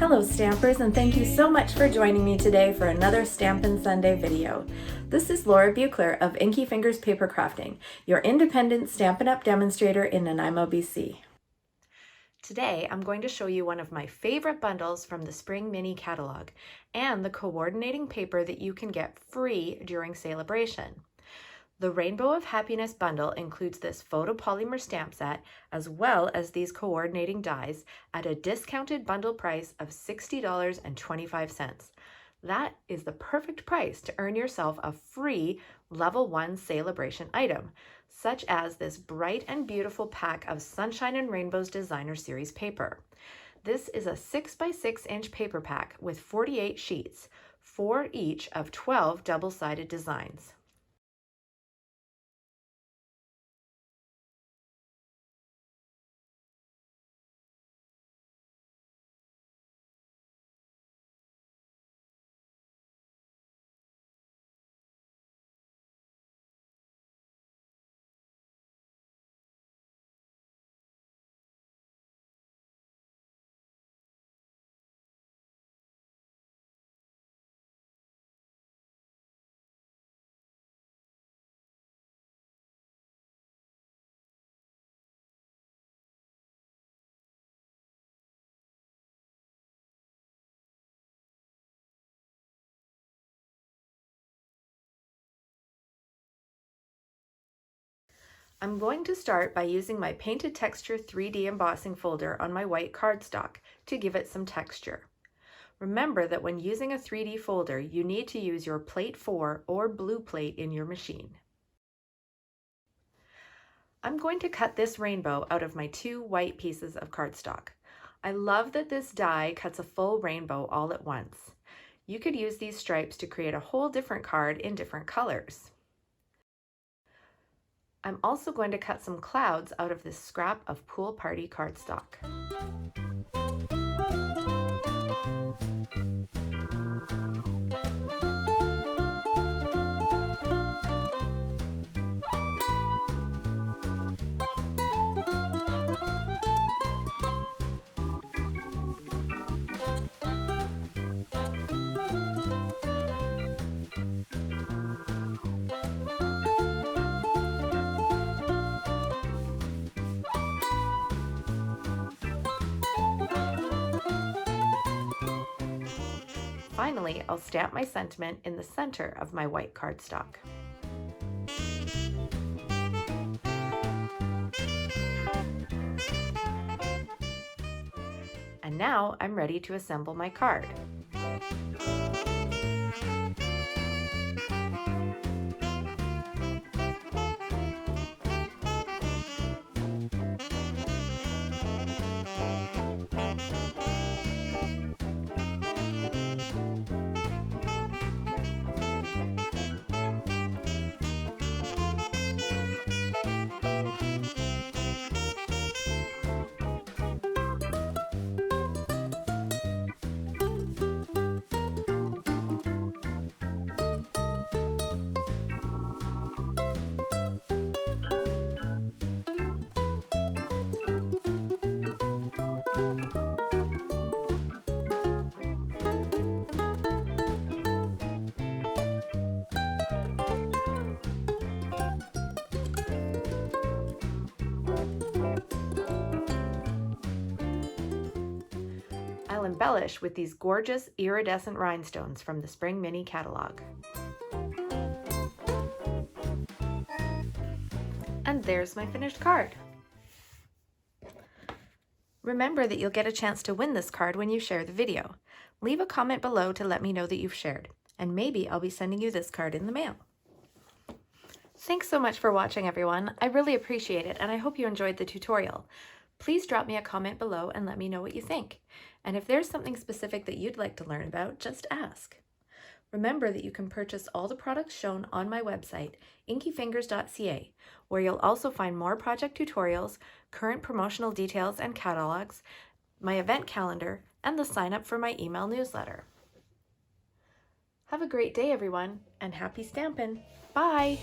Hello Stampers, and thank you so much for joining me today for another Stampin' Sunday video. This is Laura Buechler of Inkyfingers Papercrafting, your independent Stampin' Up demonstrator in Nanaimo, BC. Today I'm going to show you one of my favorite bundles from the Spring Mini catalog and the coordinating paper that you can get free during Sale-a-Bration. The Rainbow of Happiness bundle includes this photopolymer stamp set as well as these coordinating dies at a discounted bundle price of $60.25. That is the perfect price to earn yourself a free level 1 Sale-a-Bration item, such as this bright and beautiful pack of Sunshine and Rainbows Designer Series paper. This is a 6x6 inch paper pack with 48 sheets, 4 each of 12 double-sided designs. I'm going to start by using my Painted Texture 3D embossing folder on my white cardstock to give it some texture. Remember that when using a 3D folder, you need to use your plate 4 or blue plate in your machine. I'm going to cut this rainbow out of my 2 white pieces of cardstock. I love that this die cuts a full rainbow all at once. You could use these stripes to create a whole different card in different colors. I'm also going to cut some clouds out of this scrap of pool party cardstock. Finally, I'll stamp my sentiment in the center of my white cardstock. And now I'm ready to assemble my card. I'll embellish with these gorgeous iridescent rhinestones from the Spring Mini catalog. And there's my finished card. Remember that you'll get a chance to win this card when you share the video. Leave a comment below to let me know that you've shared, and maybe I'll be sending you this card in the mail. Thanks so much for watching, everyone. I really appreciate it, and I hope you enjoyed the tutorial. Please drop me a comment below and let me know what you think. And if there's something specific that you'd like to learn about, just ask. Remember that you can purchase all the products shown on my website, inkyfingers.ca, where you'll also find more project tutorials, current promotional details and catalogs, my event calendar, and the sign up for my email newsletter. Have a great day, everyone, and happy stampin'! Bye!